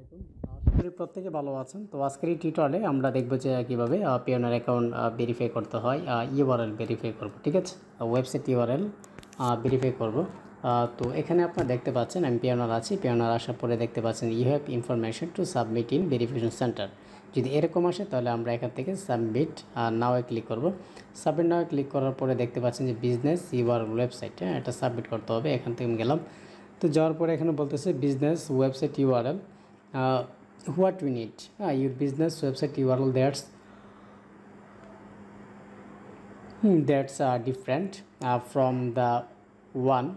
আলাইকুম। আশা করি প্রত্যেকে ভালো আছেন। তো আজকের এই টিউটোরিয়ালে আমরা দেখব যে কীভাবে পিওনার অ্যাকাউন্ট ভেরিফাই করতে হয়, ইউআরএল ভেরিফাই করব। ঠিক আছে, ওয়েবসাইট ইউআরএল ভেরিফাই করব। তো এখানে আপনারা দেখতে পাচ্ছেন আমি পিওনার আছি। পিওনার আসার পরে দেখতে পাচ্ছেন you have information to submit in verification centre. যদি এরকম আসে তাহলে আমরা এখান থেকে সাবমিট নাওয়ে ক্লিক করব। সাবমিট নাওয়ে ক্লিক করার পরে দেখতে পাচ্ছেন যে বিজনেস ইউআরএল ওয়েবসাইট, এটা সাবমিট করতে হবে। এখান থেকে আমি গেলাম। তো যাওয়ার পরে এখানে বলতেছে business website URL, what we need, your business website URL that's different from the one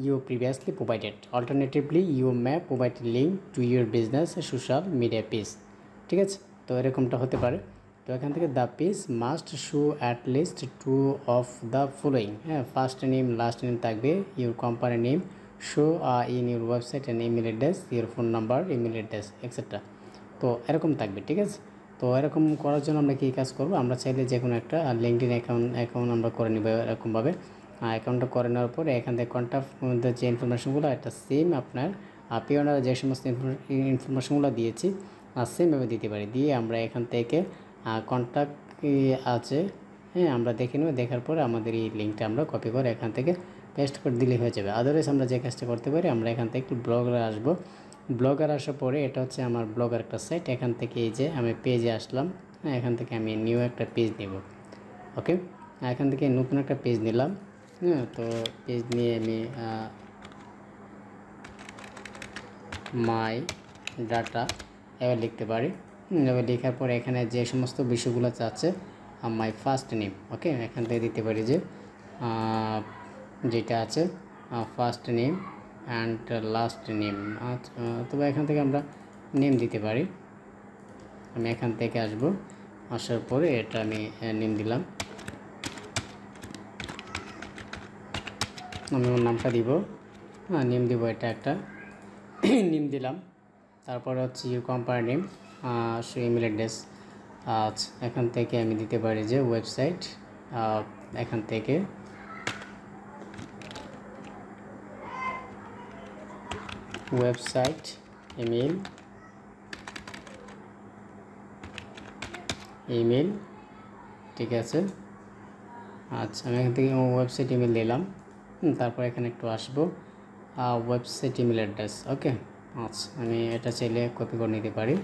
you previously provided. Alternatively you may provide a link to your business social media page. ঠিক আছে, তো এরকমটা হতে পারে। তো এখান থেকে the page must show at least two of the following, first name last name থাকবে, your company name, show in your website and email address, your phone number, email address etcetera. তো এরকম থাকবে। ঠিক আছে, তো এরকম করার জন্য আমরা কী কাজ করব, আমরা চাইলে যে কোনো একটা লিঙ্কডিন অ্যাকাউন্ট আমরা করে নেব এরকমভাবে। অ্যাকাউন্টটা করে নেওয়ার পরে এখান থেকে কন্ট্যাক্ট যে ইনফরমেশনগুলো একটা সেম আপনার পিওনার যে সমস্ত ইনফরমেশনগুলো দিয়েছি সেমভাবে দিতে পারি। দিয়ে আমরা এখান থেকে কন্ট্যাক্ট আছে, আমরা দেখে নেব। দেখার পরে আমাদের এই লিঙ্কটা আমরা কপি করে এখান থেকে পেস্ট করে দিলে হয়ে যাবে। আদারওয়াইজ আমরা যে কাজটা করতে পারি, আমরা এখান থেকে একটু ব্লগে আসবো। ব্লগার আসার পরে এটা হচ্ছে আমার ব্লগার একটা সাইট। এখান থেকে এই যে আমি পেজে আসলাম, এখান থেকে আমি নিউ একটা পেজ নেব। ওকে, এখান থেকে নতুন একটা পেজ নিলাম। তো পেজ নিয়ে আমি মাই ডাটা এবার লিখতে পারি। এবার লেখার পরে এখানে যে সমস্ত বিষয়গুলো চাচ্ছে, মাই ফার্স্ট নেম, ওকে, এখান থেকে দিতে পারি যে যেটা আছে first name and last name. আচ্ছা, তবে এখান থেকে আমরা নেম দিতে পারি। আমি এখান থেকে আসার পরে এটা আমি নেম দিলাম। আমি ওর নামটা দিব, নেম দিব, এটা একটা নেম দিলাম। তারপরে হচ্ছে your company name, email address. আচ্ছা, এখান থেকে আমি দিতে পারি যে ওয়েবসাইট, এখান থেকে ওয়েবসাইট ইমেল, ঠিক আছে। আচ্ছা, আমি এখান থেকে ওয়েবসাইট ইমেল দিলাম। তারপর এখানে একটু আসবো ওয়েবসাইট ইমেল অ্যাড্রেস, ওকে। আচ্ছা, আমি এটা চাইলে কপি করে নিতে পারি।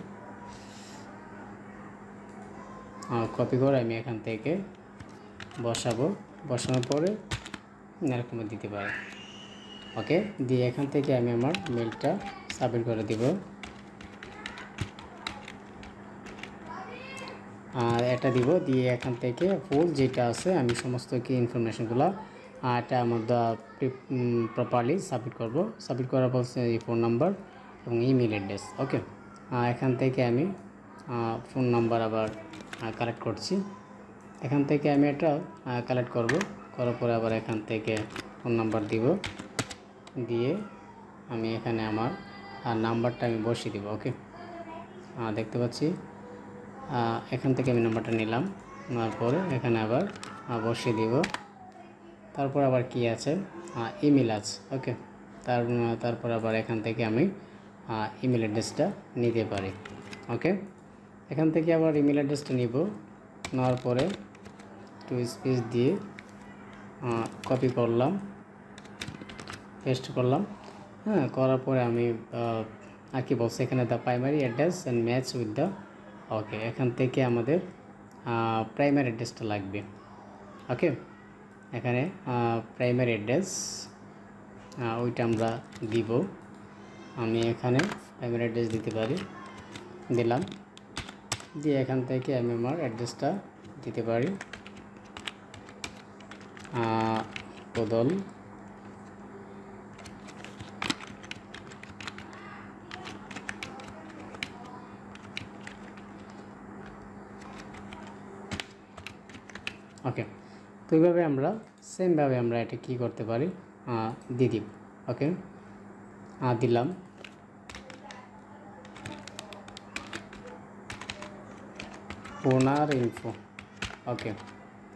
কপি করে আমি এখান থেকে বসানোর পরে এরকম দিতে পারি। ওকে, দিয়ে এখান থেকে আমি আমার মেলটা সাবমিট করে দিব। এটা দিব, দিয়ে এখান থেকে ফুল যেটা আছে আমি সমস্ত কি ইনফরমেশনগুলো এটা আমার প্রপারলি সাবমিট করব। সাবমিট করার পর এই ফোন নাম্বার এবং ইমেল অ্যাড্রেস, ওকে। এখান থেকে আমি ফোন নাম্বার আবার কালেক্ট করছি। এখান থেকে আমি এটা কালেক্ট করার পরে আবার এখান থেকে ফোন নাম্বার দিব, দিয়ে আমি এখানে আমার নাম্বারটা আমি বসিয়ে দিব। ওকে, দেখতে পাচ্ছি এখান থেকে আমি নাম্বারটা নিলাম, নেওয়ার পরে এখানে আবার বসিয়ে দিব। তারপর আবার কি আছে, ইমেল আছে, ওকে। তারপর আবার এখান থেকে আমি ইমেল অ্যাড্রেসটা নিতে পারি। ওকে, এখান থেকে আবার ইমেল অ্যাড্রেসটা নিব, নেওয়ার পরে একটু স্পেস দিয়ে কপি করলাম, পেস্ট করলাম। করার পরে আমি আর কি বলছি, এখানে the primary address and match with the, okay, এখান থেকে আমাদের প্রাইমারি অ্যাড্রেসটা লাগবে। ওকে, এখানে প্রাইমারি অ্যাড্রেস ওইটা আমরা দিব। আমি এখানে প্রাইমারি অ্যাড্রেস দিতে পারি, দিলাম। দিয়ে এখান থেকে আমি আমার অ্যাড্রেসটা দিতে পারি, বদল ওকে। তো এইভাবে আমরা সেমভাবে আমরা এটা কী করতে পারি, দিয়ে দিব। ওকে, দিলাম। ওনার ইনফো, ওকে,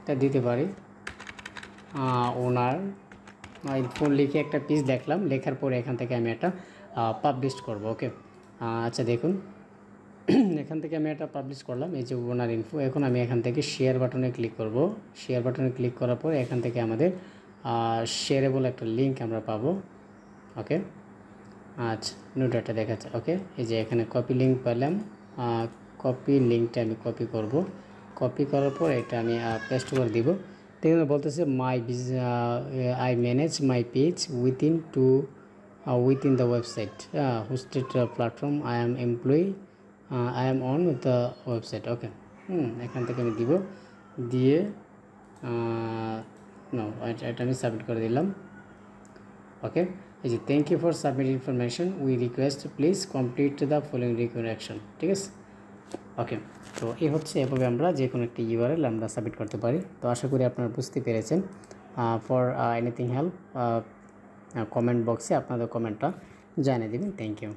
এটা দিতে পারি। ওনার ইনফো লিখে একটা পিস দেখলাম, লেখার পরে এখান থেকে আমি একটা পাবলিশ করব। ওকে, আচ্ছা দেখুন এখান থেকে আমি এটা পাবলিশ করলাম, এই যে ওনার ইনফো। এখন আমি এখান থেকে শেয়ার বাটনে ক্লিক করব। শেয়ার বাটনে ক্লিক করার পর এখান থেকে আমাদের শেয়ারেবল একটা লিঙ্ক আমরা পাবো। ওকে, আচ্ছা নিউ ডাটা দেখাচ্ছে। ওকে, এই যে এখানে কপি লিঙ্ক পেলাম। কপি লিঙ্কটা আমি কপি করব। কপি করার পর এটা আমি পেস্ট করে দিব। দেখুন বলতেছে I manage my page within the website hosted platform I am employee I am on with the website. ওকে, এখান থেকে আমি দিব, দিয়ে এটা আমি সাবমিট করে দিলাম। ওকে, এই যে thank you for submit information, we request please complete the following required action. ঠিক আছে, ওকে। তো এই হচ্ছে এভাবে আমরা যে কোনো একটা ইউআরএল আমরা সাবমিট করতে পারি। তো আশা করি আপনারা বুঝতে পেরেছেন। ফর এনিথিং হেল্প কমেন্ট বক্সে আপনাদের কমেন্টটা জানিয়ে দেবেন। Thank you.